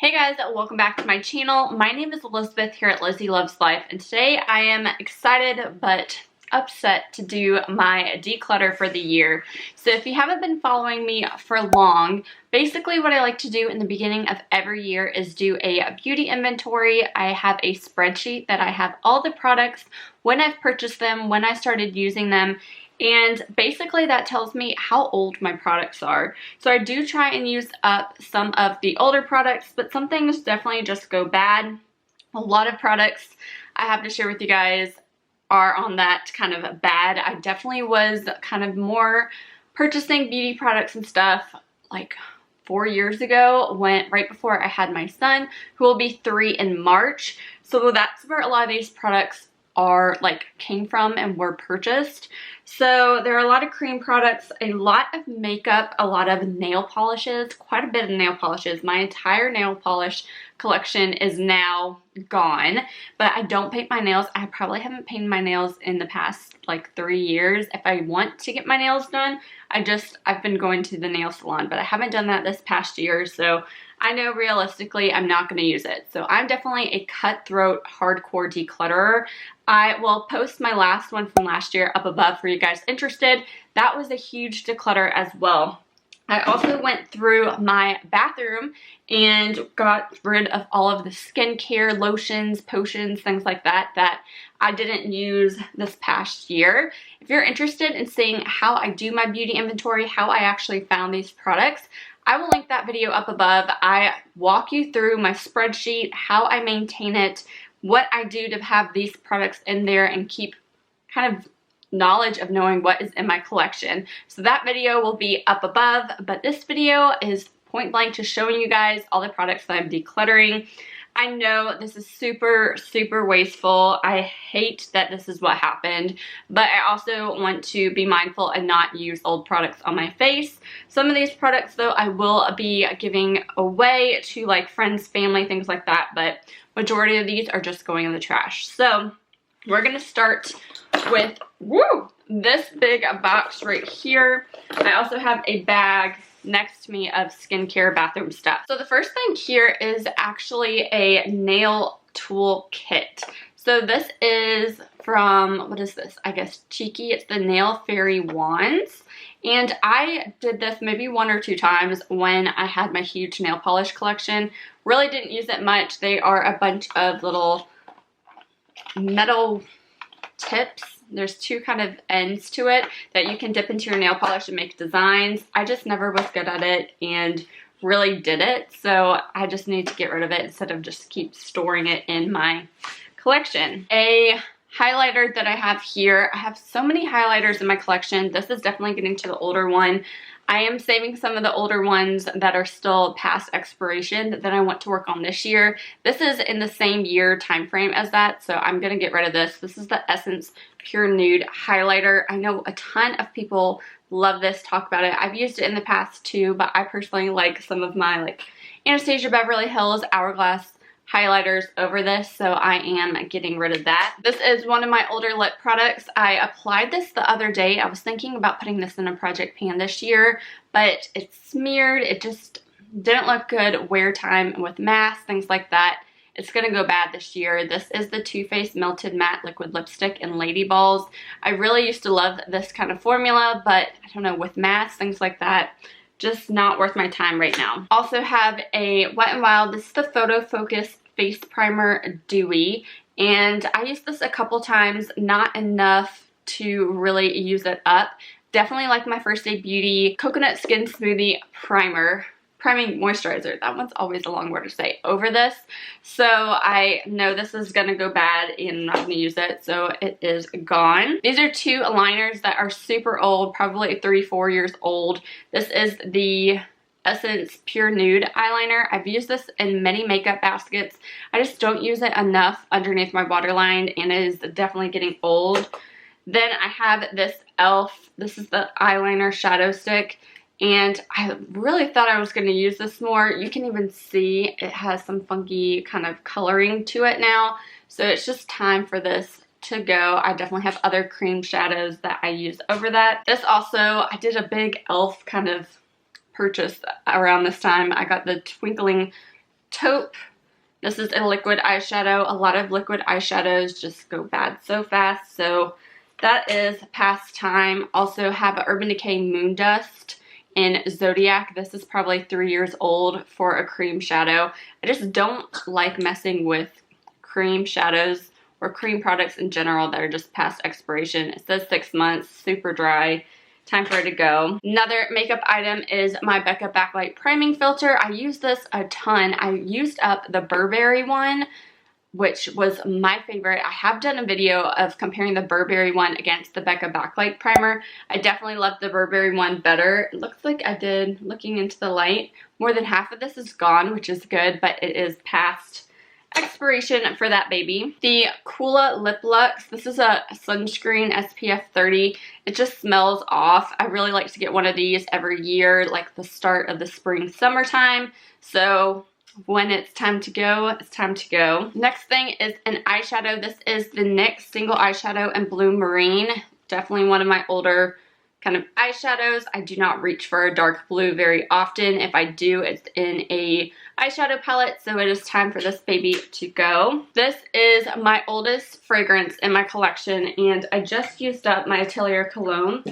Hey guys, welcome back to my channel. My name is Elizabeth here at Lizzie Loves Life, and today I am excited but upset to do my declutter for the year. So if you haven't been following me for long, basically what I like to do in the beginning of every year is do a beauty inventory. I have a spreadsheet that I have all the products, when I've purchased them, when I started using them, and basically that tells me how old my products are. So I do try and use up some of the older products, but some things definitely just go bad. A lot of products I have to share with you guys are on that kind of bad. I definitely was kind of more purchasing beauty products and stuff like 4 years ago, right before I had my son, who will be 3 in March. So that's where a lot of these products came from and were purchased. So there are a lot of cream products, a lot of makeup, a lot of nail polishes, quite a bit of nail polishes. My entire nail polish collection is now gone, but I don't paint my nails. I probably haven't painted my nails in the past like 3 years. If I want to get my nails done, I've been going to the nail salon, but I haven't done that this past year. So I know realistically I'm not going to use it. So I'm definitely a cutthroat hardcore declutterer. I will post my last one from last year up above for you guys interested. That was a huge declutter as well. I also went through my bathroom and got rid of all of the skincare, lotions, potions, things like that that I didn't use this past year. If you're interested in seeing how I do my beauty inventory, how I actually found these products, I will link that video up above. I walk you through my spreadsheet, how I maintain it, what I do to have these products in there and keep kind of knowledge of knowing what is in my collection. So that video will be up above, but this video is point blank just showing you guys all the products that I'm decluttering. I know this is super, super wasteful. I hate that this is what happened, but I also want to be mindful and not use old products on my face. Some of these products though, I will be giving away to like friends, family, things like that, but majority of these are just going in the trash. So we're gonna start with, this big box right here. I also have a bag next to me of skincare bathroom stuff. So the first thing here is actually a nail tool kit. So this is from, what is this? I guess Cheeky. It's the Nail Fairy Wands. And I did this maybe 1 or 2 times when I had my huge nail polish collection. Really didn't use it much. They are a bunch of little metal tips. There's 2 kind of ends to it that you can dip into your nail polish and make designs. I just never was good at it and really did it. So I just need to get rid of it instead of just keep storing it in my collection. A highlighter that I have here. I have so many highlighters in my collection. This is definitely getting to the older one. I am saving some of the older ones that are still past expiration that I want to work on this year. This is in the same year time frame as that, so I'm going to get rid of this. This is the Essence Pure Nude Highlighter. I know a ton of people love this, talk about it. I've used it in the past too, but I personally like some of my like Anastasia Beverly Hills Hourglass highlighters over this, so I am getting rid of that. This is one of my older lip products. I applied this the other day. I was thinking about putting this in a project pan this year, but it smeared. It just didn't look good wear time with masks, things like that. It's gonna go bad this year. This is the Too Faced Melted Matte Liquid Lipstick in Lady Balls. I really used to love this kind of formula, but I don't know, with masks, things like that, just not worth my time right now. Also have a Wet n Wild. This is the Photo Focus Face Primer Dewy, and I used this a couple times, not enough to really use it up. Definitely like my First Aid Beauty Coconut Skin Smoothie Primer. Priming moisturizer, that one's always a long word to say, over this. So I know this is gonna go bad and I'm not gonna use it, so it is gone. These are 2 aligners that are super old, probably 3-4 years old. This is the Essence Pure Nude Eyeliner. I've used this in many makeup baskets. I just don't use it enough underneath my waterline, and it is definitely getting old. Then I have this e.l.f. This is the eyeliner shadow stick. And I really thought I was going to use this more. You can even see it has some funky kind of coloring to it now. So it's just time for this to go. I definitely have other cream shadows that I use over that. This also, I did a big e.l.f. kind of purchase around this time. I got the Twinkling taupe. This is a liquid eyeshadow. A lot of liquid eyeshadows just go bad so fast, so that is past time. Also have a Urban Decay Moon Dust in Zodiac. This is probably 3 years old for a cream shadow. I just don't like messing with cream shadows or cream products in general that are just past expiration. It says 6 months, super dry. Time for it to go. Another makeup item is my Becca Backlight Priming Filter. I use this a ton. I used up the Burberry one, which was my favorite. I have done a video of comparing the Burberry one against the Becca Backlight Primer. I definitely love the Burberry one better. It looks like I did, looking into the light, more than half of this is gone, which is good, but it is past expiration for that baby. The Coola Lip Lux. This is a sunscreen SPF 30. It just smells off. I really like to get one of these every year, like the start of the spring, summertime. So when it's time to go, it's time to go. Next thing is an eyeshadow. This is the NYX Single Eyeshadow in Blue Marine. Definitely one of my older kind of eyeshadows. I do not reach for a dark blue very often. If I do, it's in a eyeshadow palette, so it is time for this baby to go. This is my oldest fragrance in my collection, and I just used up my Atelier cologne.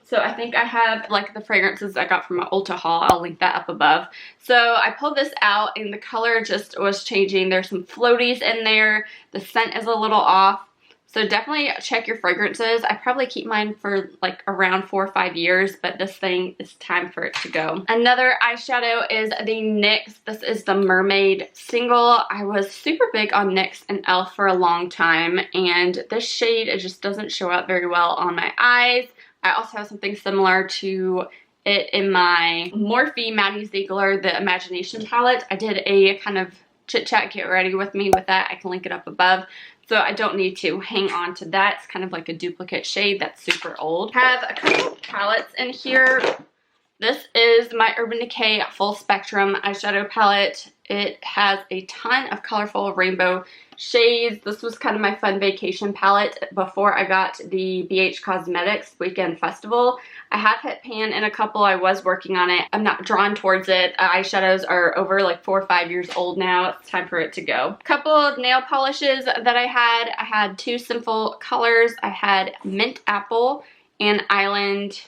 So I think I have like the fragrances I got from my Ulta haul. I'll link that up above. So I pulled this out and the color just was changing. There's some floaties in there. The scent is a little off. So definitely check your fragrances. I probably keep mine for like around 4 or 5 years, but this thing is time for it to go. Another eyeshadow is the NYX. This is the Mermaid Single. I was super big on NYX and e.l.f. for a long time, and this shade, it just doesn't show up very well on my eyes. I also have something similar to it in my Morphe Maddie Ziegler, the Imagination palette. I did a kind of chit chat, get ready with me with that. I can link it up above. So I don't need to hang on to that. It's kind of like a duplicate shade that's super old. I have a couple of palettes in here. This is my Urban Decay Full Spectrum eyeshadow palette. It has a ton of colorful rainbow shades. This was kind of my fun vacation palette before I got the BH Cosmetics Weekend Festival. I have hit pan in a couple. I was working on it. I'm not drawn towards it. Eyeshadows are over like 4 or 5 years old now. It's time for it to go. A couple of nail polishes that I had 2 simple colors. I had Mint Apple and Island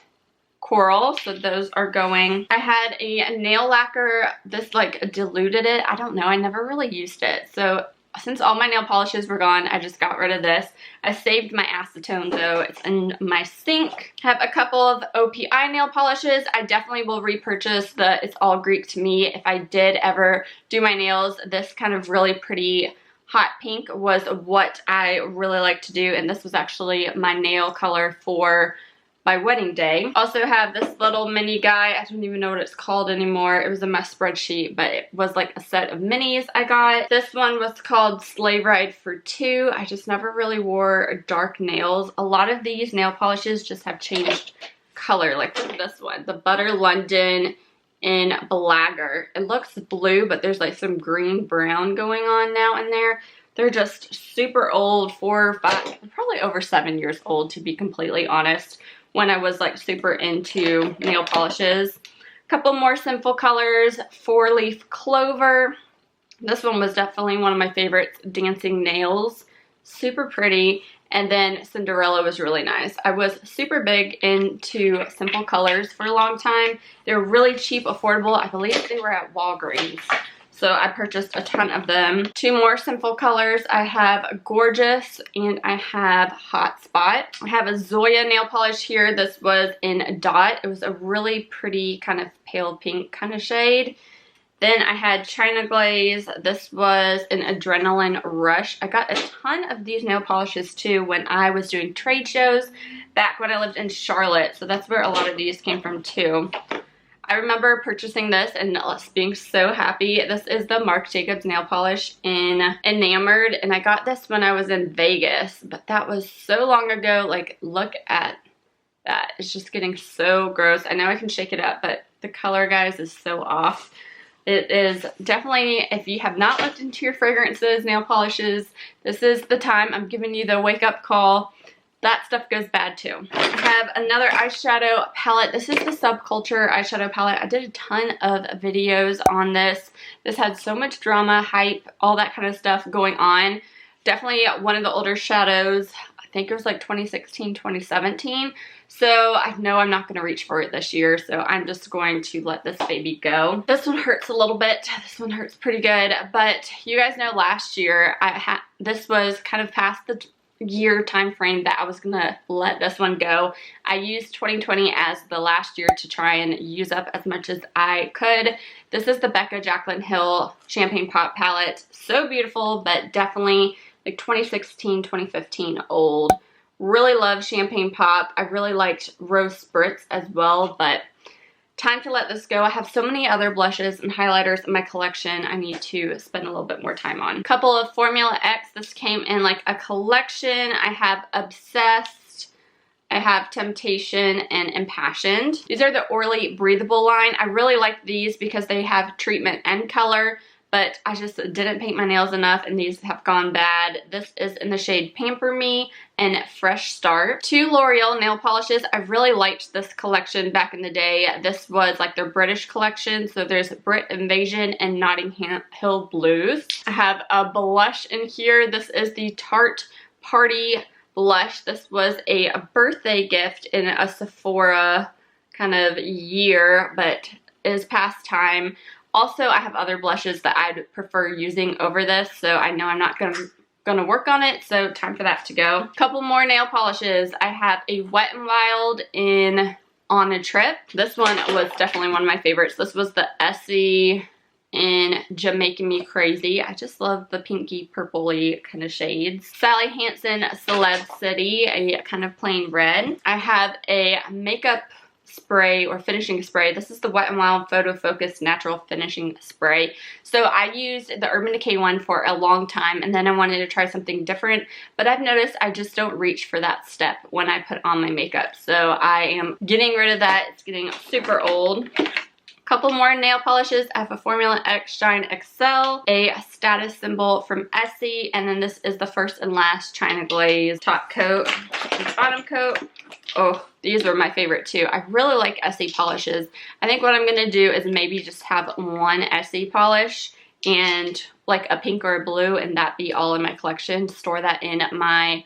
Coral, so those are going. I had a nail lacquer. This like diluted it. I don't know. I never really used it. So since all my nail polishes were gone, I just got rid of this. I saved my acetone though. It's in my sink. I have a couple of OPI nail polishes. I definitely will repurchase the It's All Greek to Me if I did ever do my nails. This kind of really pretty hot pink was what I really like to do, and this was actually my nail color for my wedding day. Also have this little mini guy. I don't even know what it's called anymore. It was in my spreadsheet, but it was like a set of minis I got. This one was called Sleigh Ride for 2. I just never really wore dark nails. A lot of these nail polishes just have changed color. Like look at this one, the Butter London in Blagger. It looks blue, but there's like some green brown going on now in there. They're just super old, 4 or 5, probably over 7 years old to be completely honest, when I was like super into nail polishes. A couple more simple colors. 4 Leaf Clover. This one was definitely one of my favorites. Dancing Nails. Super pretty. And then Cinderella was really nice. I was super big into simple colors for a long time. They were really cheap, affordable. I believe they were at Walgreens. So I purchased a ton of them. 2 more simple colors. I have Gorgeous and I have Hot Spot. I have a Zoya nail polish here. This was in Dot. It was a really pretty kind of pale pink kind of shade. Then I had China Glaze. This was an Adrenaline Rush. I got a ton of these nail polishes too when I was doing trade shows back when I lived in Charlotte. So that's where a lot of these came from too. I remember purchasing this and being so happy. This is the Marc Jacobs nail polish in Enamored, and I got this when I was in Vegas, but that was so long ago. Like, look at that. It's just getting so gross. I know I can shake it up, but the color, guys, is so off. It is definitely, if you have not looked into your fragrances, nail polishes, this is the time. I'm giving you the wake-up call. that stuff goes bad too. I have another eyeshadow palette. This is the Subculture eyeshadow palette. I did a ton of videos on this. This had so much drama, hype, all that kind of stuff going on. Definitely one of the older shadows. I think it was like 2016, 2017. So I know I'm not going to reach for it this year, so I'm just going to let this baby go. This one hurts a little bit. This one hurts pretty good, but you guys know last year this was kind of past the year time frame that I was gonna let this one go. I used 2020 as the last year to try and use up as much as I could. This is the Becca Jaclyn Hill Champagne Pop palette. So beautiful, but definitely like 2016, 2015 old. Really love Champagne Pop. I really liked Rose Spritz as well, but time to let this go. I have so many other blushes and highlighters in my collection I need to spend a little bit more time on. A couple of Formula X. This came in like a collection. I have Obsessed, I have Temptation, and Impassioned. These are the Orly Breathable line. I really like these because they have treatment and color, but I just didn't paint my nails enough and these have gone bad. This is in the shade Pamper Me and Fresh Start. Two L'Oreal nail polishes. I really liked this collection back in the day. This was like their British collection. So there's Brit Invasion and Notting Hill Blues. I have a blush in here. This is the Tarte Party blush. This was a birthday gift in a Sephora kind of year, but is past time. Also, I have other blushes that I'd prefer using over this, so I know I'm not gonna work on it, so time for that to go. Couple more nail polishes. I have a Wet n Wild in On a Trip. This one was definitely one of my favorites. This was the Essie in Jamaican Me Crazy. I just love the pinky purpley kind of shades. Sally Hansen Celeb City, a kind of plain red. I have a makeup spray or finishing spray. This is the Wet n Wild Photo Focus Natural Finishing Spray. So I used the Urban Decay one for a long time and then I wanted to try something different, but I've noticed I just don't reach for that step when I put on my makeup. So I am getting rid of that. It's getting super old. Couple more nail polishes. I have a Formula X Shine XL, a Status Symbol from Essie, and then this is the first and last China Glaze top coat and bottom coat. Oh, these are my favorite too. I really like Essie polishes. I think what I'm gonna do is maybe just have one Essie polish and like a pink or a blue and that be all in my collection. Store that in my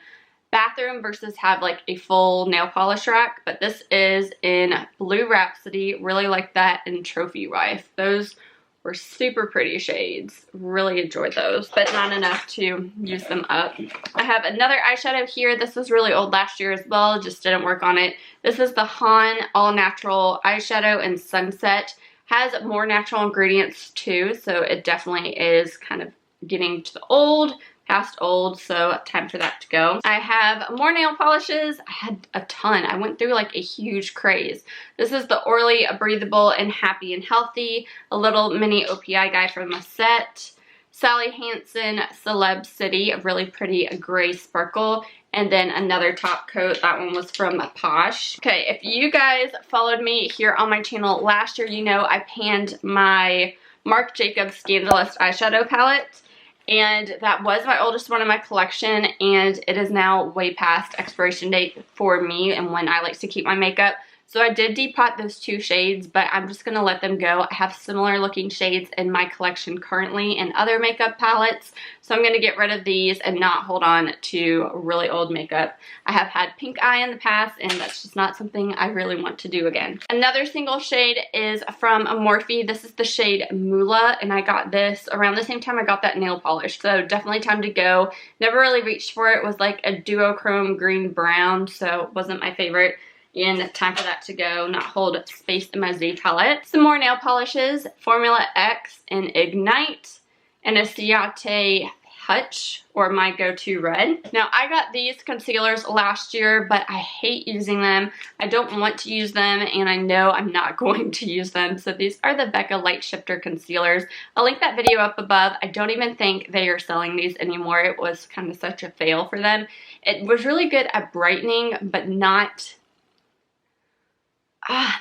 bathroom versus have like a full nail polish rack. But this is in Blue Rhapsody. Really like that, and Trophy Wife. Those were super pretty shades. Really enjoyed those, but not enough to use them up. I have another eyeshadow here. This was really old last year as well, just didn't work on it. This is the Han All Natural Eyeshadow in Sunset. Has more natural ingredients too, so it definitely is kind of getting to the past old, so time for that to go. I have more nail polishes. I had a ton. I went through like a huge craze. This is the Orly Breathable and Happy and Healthy, a little mini OPI guy from the set. Sally Hansen Celeb City, a really pretty gray sparkle, and then another top coat. That one was from Posh. Okay, if you guys followed me here on my channel last year, you know I panned my Marc Jacobs Scandalous eyeshadow palette. And that was my oldest one in my collection, and it is now way past expiration date for me and when I like to keep my makeup. So I did depot those two shades, but I'm just going to let them go. I have similar looking shades in my collection currently in other makeup palettes. So I'm going to get rid of these and not hold on to really old makeup. I have had pink eye in the past, and that's just not something I really want to do again. Another single shade is from Morphe. This is the shade Moolah, and I got this around the same time I got that nail polish. So definitely time to go. Never really reached for it. It was like a duochrome green brown, so it wasn't my favorite. And time for that to go, not hold space in my Z palette. Some more nail polishes, Formula X and Ignite, and a Ciate Hutch, or my go-to red. Now, I got these concealers last year, but I hate using them. I don't want to use them, and I know I'm not going to use them. So these are the Becca Light Shifter concealers. I'll link that video up above. I don't even think they are selling these anymore. It was kind of such a fail for them. It was really good at brightening, but not...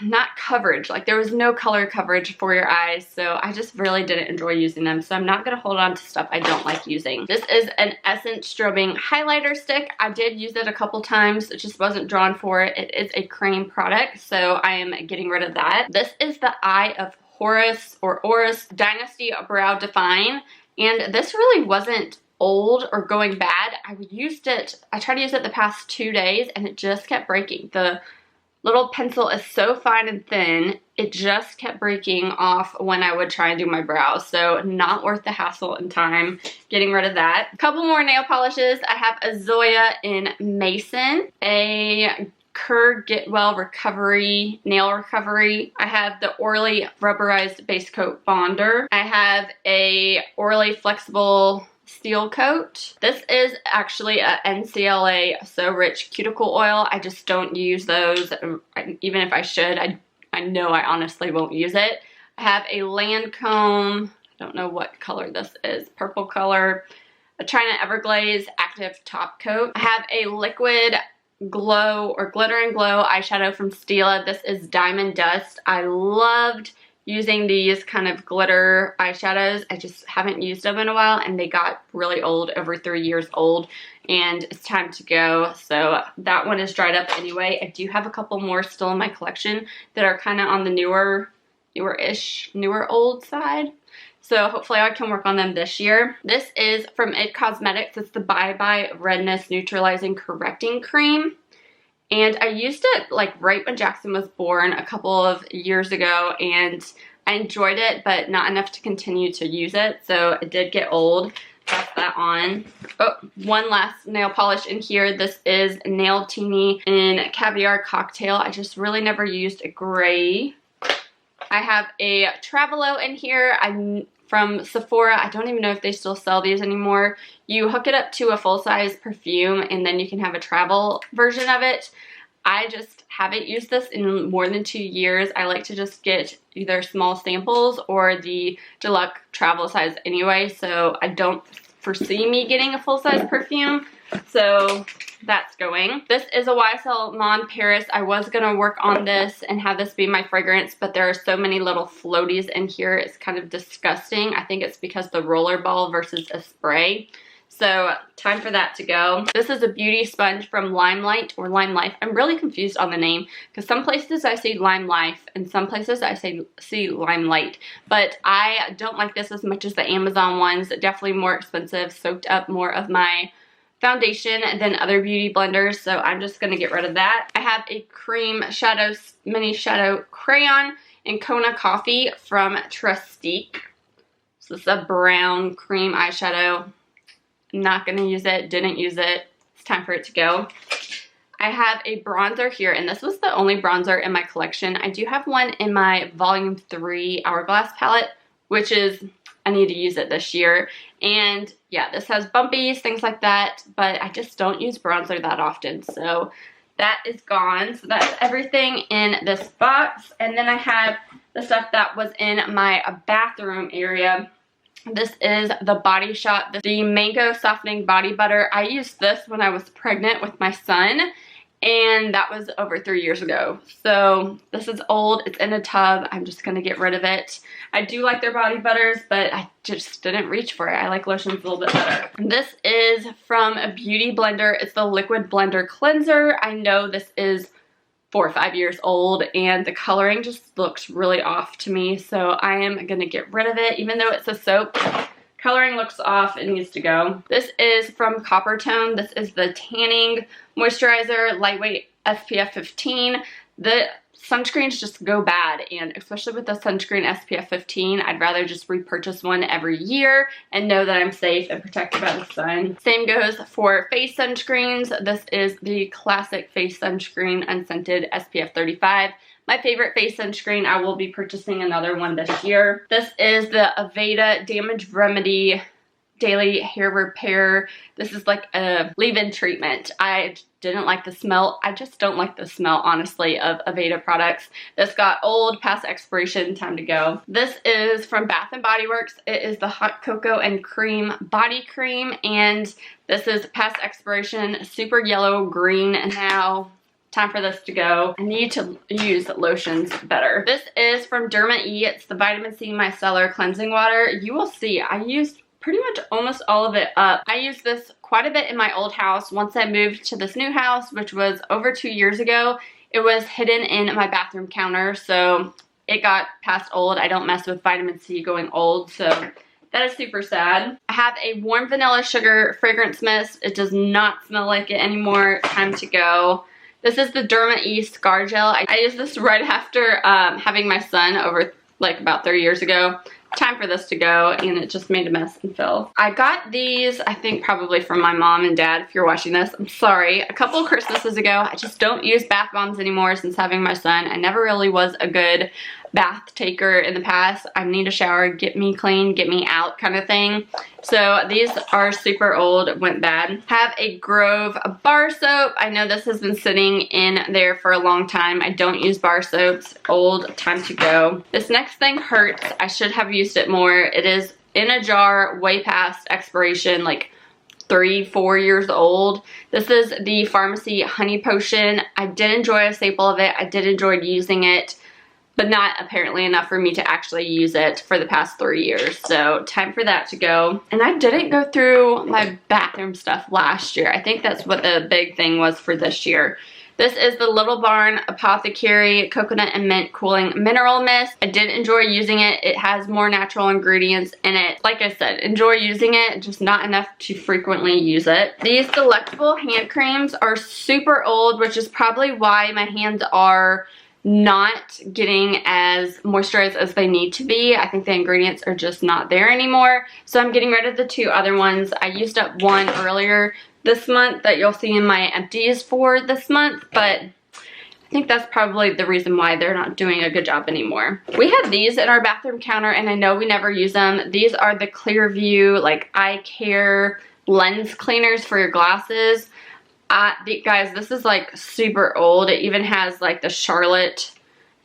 not coverage. Like there was no color coverage for your eyes, so I just really didn't enjoy using them. So I'm not gonna hold on to stuff I don't like using. This is an Essence Strobing highlighter stick. I did use it a couple times. It just wasn't drawn for it. It is a cream product, so I am getting rid of that. This is the Eye of Horus or Horus Dynasty Brow Define, and this really wasn't old or going bad. I tried to use it the past 2 days and it just kept breaking. The little pencil is so fine and thin, it just kept breaking off when I would try and do my brows. So not worth the hassle and time getting rid of that. A couple more nail polishes. I have a Zoya in Mason, a Kerr Get Well Recovery Nail Recovery. I have the Orly Rubberized Base Coat Bonder. I have a Orly Flexible Steel Coat. This is actually a NCLA So Rich Cuticle Oil. I just don't use those. Even if I should, I know I honestly won't use it. I have a Lancome, I don't know what color this is, purple color, a China Everglaze Active Top Coat. I have a liquid glow or glitter and glow eyeshadow from Stila. This is Diamond Dust. I loved using these kind of glitter eyeshadows. I just haven't used them in a while and they got really old, over 3 years old, and it's time to go. So that one is dried up anyway. I do have a couple more still in my collection that are kind of on the newer old side. So hopefully I can work on them this year. This is from IT Cosmetics. It's the Bye Bye Redness Neutralizing Correcting Cream. And I used it like right when Jackson was born a couple of years ago, and I enjoyed it, but not enough to continue to use it. So it did get old. Pass that on. Oh, one last nail polish in here. This is Nail Teeny in Caviar Cocktail. I just really never used a gray. I have a Travelo in here. I'm from Sephora. I don't even know if they still sell these anymore. You hook it up to a full-size perfume and then you can have a travel version of it. I just haven't used this in more than 2 years. I like to just get either small samples or the deluxe travel size anyway, so I don't foresee me getting a full-size perfume. So that's going. This is a YSL Mon Paris. I was gonna work on this and have this be my fragrance, but there are so many little floaties in here. It's kind of disgusting. I think it's because the roller ball versus a spray. So time for that to go. This is a beauty sponge from Limelight or Lime Life. I'm really confused on the name because some places I see Lime Life and some places I see Limelight. But I don't like this as much as the Amazon ones. Definitely more expensive, soaked up more of my foundation than other beauty blenders, so I'm just gonna get rid of that. I have a cream shadow, mini shadow crayon in Kona Coffee from Trustique. So this is a brown cream eyeshadow. Not gonna use it, didn't use it. It's time for it to go. I have a bronzer here, and this was the only bronzer in my collection. I do have one in my Volume 3 Hourglass palette, which is, I need to use it this year. And yeah, this has bumpies, things like that, but I just don't use bronzer that often. So that is gone. So that's everything in this box. And then I have the stuff that was in my bathroom area. This is the Body Shop, the Mango Softening Body Butter. I used this when I was pregnant with my son, and that was over 3 years ago. So this is old, it's in a tub. I'm just gonna get rid of it. I do like their body butters, but I just didn't reach for it. I like lotions a little bit better. This is from a Beauty Blender. It's the Liquid Blender Cleanser. I know this is 4 or 5 years old and the coloring just looks really off to me. So I am gonna get rid of it. Even though it's a soap, coloring looks off, it needs to go. This is from Coppertone. This is the Tanning Moisturizer, Lightweight SPF 15. The sunscreens just go bad, and especially with the sunscreen SPF 15, I'd rather just repurchase one every year and know that I'm safe and protected by the sun. Same goes for face sunscreens. This is the classic face sunscreen unscented SPF 35. My favorite face sunscreen. I will be purchasing another one this year. This is the Aveda Damage Remedy Daily Hair Repair. This is like a leave-in treatment. I didn't like the smell. I just don't like the smell, honestly, of Aveda products. This got old, past expiration, time to go. This is from Bath & Body Works. It is the Hot Cocoa and Cream Body Cream, and this is past expiration, super yellow green now. time for this to go. I need to use lotions better. This is from Derma E. It's the Vitamin C Micellar Cleansing Water. You will see I used pretty much almost all of it up. I used this quite a bit in my old house. Once I moved to this new house, which was over 2 years ago, it was hidden in my bathroom counter, so it got past old. I don't mess with vitamin C going old, so that is super sad. I have a warm vanilla sugar fragrance mist. It does not smell like it anymore. Time to go. This is the Derma E Scar Gel. I used this right after having my son over like about 3 years ago. Time for this to go, and it just made a mess and fell. I got these, I think probably from my mom and dad, if you're watching this. I'm sorry. A couple of Christmases ago, I just don't use bath bombs anymore since having my son. I never really was a good bath taker in the past. I need a shower, get me clean, get me out kind of thing. So these are super old, went bad. Have a Grove bar soap. I know this has been sitting in there for a long time. I don't use bar soaps. Old, time to go. This next thing hurts. I should have used it more. It is in a jar, way past expiration, like 3-4 years old. This is the Pharmacy Honey Potion. I did enjoy a staple of it. I did enjoy using it, but not apparently enough for me to actually use it for the past 3 years. So time for that to go. And I didn't go through my bathroom stuff last year. I think that's what the big thing was for this year. This is the Little Barn Apothecary Coconut and Mint Cooling Mineral Mist. I did enjoy using it. It has more natural ingredients in it. Like I said, enjoy using it, just not enough to frequently use it. These delectable hand creams are super old, which is probably why my hands are not getting as moisturized as they need to be. I think the ingredients are just not there anymore. So I'm getting rid of the 2 other ones. I used up one earlier this month that you'll see in my empties for this month, but I think that's probably the reason why they're not doing a good job anymore. We have these in our bathroom counter, and I know we never use them. These are the Clearview like eye care lens cleaners for your glasses. Guys, this is like super old. It even has like the Charlotte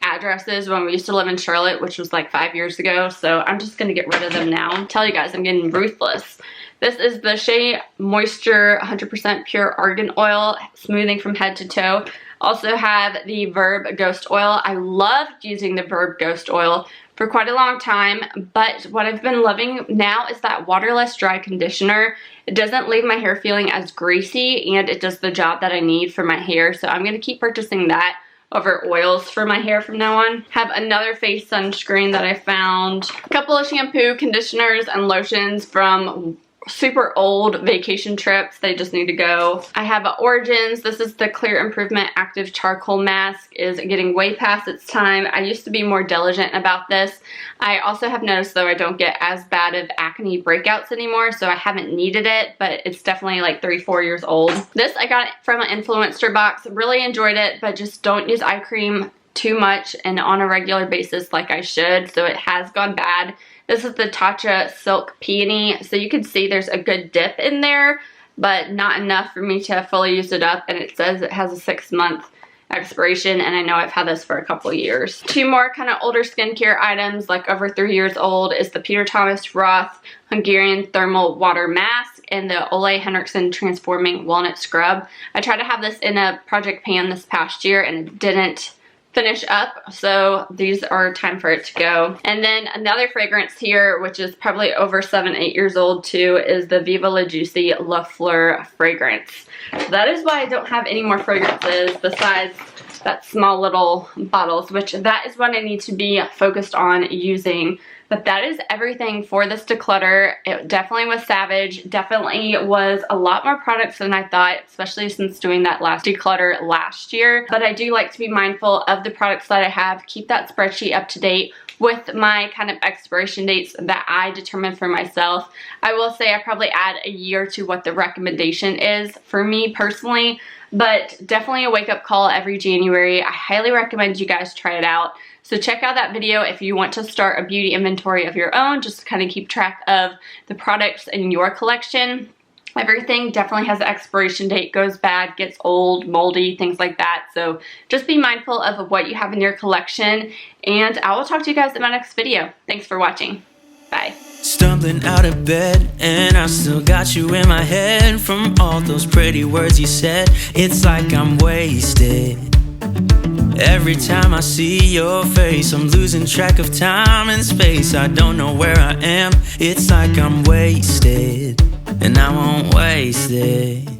addresses when we used to live in Charlotte, which was like 5 years ago. So I'm just gonna get rid of them now. Tell you guys, I'm getting ruthless. This is the Shea Moisture 100% Pure Argan Oil, smoothing from head to toe. Also have the Verb Ghost Oil. I loved using the Verb Ghost Oil for quite a long time, but what I've been loving now is that waterless dry conditioner. It doesn't leave my hair feeling as greasy, and it does the job that I need for my hair, so I'm going to keep purchasing that over oils for my hair from now on. Have another face sunscreen that I found. A couple of shampoo, conditioners, and lotions from super old vacation trips. They just need to go. I have Origins. This is the Clear Improvement Active Charcoal Mask. Is getting way past its time. I used to be more diligent about this. I also have noticed though I don't get as bad of acne breakouts anymore, so I haven't needed it, but it's definitely like 3-4 years old. This I got from an influencer box. Really enjoyed it, but just don't use eye cream too much and on a regular basis like I should, so it has gone bad. This is the Tatcha Silk Peony, so you can see there's a good dip in there, but not enough for me to fully use it up, and it says it has a 6-month expiration, and I know I've had this for a couple years. 2 more kind of older skincare items, like over 3 years old, is the Peter Thomas Roth Hungarian Thermal Water Mask and the Ole Henriksen Transforming Walnut Scrub. I tried to have this in a project pan this past year, and it didn't finish up, so these are time for it to go. And then another fragrance here, which is probably over 7-8 years old too, is the Viva La Juicy La Fleur fragrance. So that is why I don't have any more fragrances besides that small little bottles, which that is what I need to be focused on using. But that is everything for this declutter. It definitely was savage. Definitely was a lot more products than I thought, especially since doing that last declutter last year. But I do like to be mindful of the products that I have, keep that spreadsheet up to date with my kind of expiration dates that I determine for myself. I will say I probably add a year to what the recommendation is for me personally, but definitely a wake-up call every January. I highly recommend you guys try it out. So check out that video if you want to start a beauty inventory of your own, just to kind of keep track of the products in your collection. Everything definitely has an expiration date, goes bad, gets old, moldy, things like that. So just be mindful of what you have in your collection, and I will talk to you guys in my next video. Thanks for watching. Bye. Stumbling out of bed, and I still got you in my head from all those pretty words you said. It's like I'm wasted. Every time I see your face, I'm losing track of time and space. I don't know where I am, it's like I'm wasted, and I won't waste it.